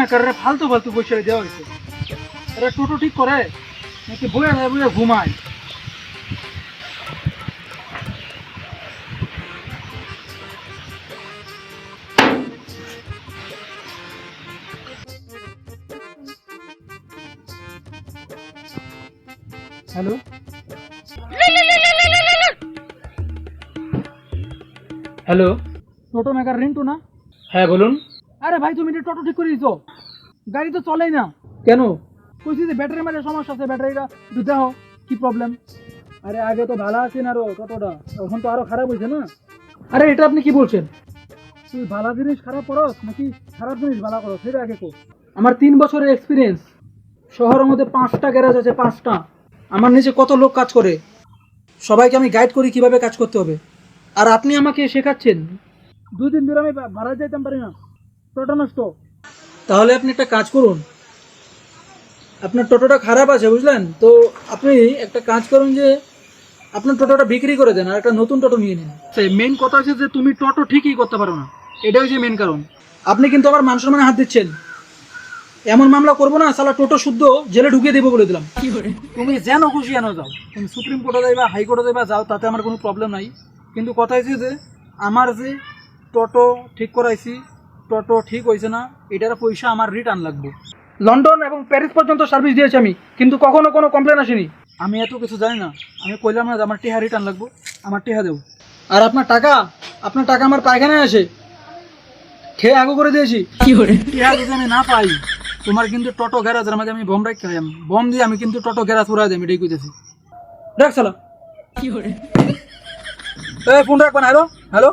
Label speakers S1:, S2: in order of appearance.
S1: মেকাররা ফালতু ফালতু পয়সা দেওয়া হয়েছে। এরা টোটো ঠিক করে নাকি বয়ে বয়ে ঘুমায়। হ্যালো হ্যালো, টোটো মেকার রিন্টু না? হ্যাঁ বলুন। আরে ভাই তুমি টোটো ঠিক করে দিছো, গাড়ি তো চলেই না কেন? কইছি যে ব্যাটারির মধ্যে সমস্যা আছে, ব্যাটারিটা একটু দেখো কি প্রবলেম। আরে আগে তো ভালো আছেন আরো টোটোটা, এখন তো আরো খারাপ হয়েছে না। আরে এটা আপনি কি বলছেন? তুই ভালো জিনিস খারাপ করস নাকি খারাপ জিনিস ভালো করস সেটা আগে কো। আমার 3 বছরের এক্সপিরিয়েন্স, শহরের মধ্যে 5টা গ্যারেজ আছে, 5টা। আমার নিচে কত লোক কাজ করে, সবাইকে আমি গাইড করি কিভাবে কাজ করতে হবে। আর আপনি আমাকে শেখাচ্ছেন? 2 দিন ধরে আমি ভাড়া যাইতাম পারি না, টোটো নষ্ট। তাহলে আপনি একটা কাজ করুন, আপনার টোটোটা খারাপ আছে বুঝলেন তো, আপনি একটা কাজ করুন যে আপনার টোটোটা বিক্রি করে দেন আর একটা নতুন টোটো নিয়ে নিন। সেই মেন কথা হচ্ছে যে তুমি টোটো ঠিকই করতে পারো না, এটাই হচ্ছে মেন কারণ। আপনি কিন্তু আবার মান সম্মানে হাত দিচ্ছেন। এমন মামলা করবো না, সালা টোটো শুদ্ধ জেলে ঢুকিয়ে দেবো বলে দিলাম। তুমি যেন খুশি যেন যাও, তুমি সুপ্রিম কোর্টে যাইবা, হাইকোর্টে যাইবা, যাও, তাতে আমার কোনো প্রবলেম নাই। কিন্তু কথা হচ্ছে যে আমার যে টোটো ঠিক করাইছি, টোটো ঠিক হয়েছে না, এটার পয়সা আমার রিটার্ন লাগবে। লন্ডন এবং প্যারিস পর্যন্ত সার্ভিস দিয়েছি আমি, কিন্তু কখনো কোনো কমপ্লেন আসেনি। আমি এত কিছু জানি না, আমি কইলাম না যে আমার টেহা রিটার্ন লাগবো, আমার টেহা দেবো। আর আপনার টাকা আমার পায়খানায় আসে, খেয়ে আগু করে দিয়েছি। টেহা যদি আমি না পাই, তোমার কিন্তু টোটো গ্যারাজের মাঝে আমি বম রাখতে হয়, বম দিয়ে আমি কিন্তু টোটো গ্যারাজ উড়াই দিই, আমি এটাই কইতেছি। রাখ সালা। ফোন রাখবেন। Hello hello.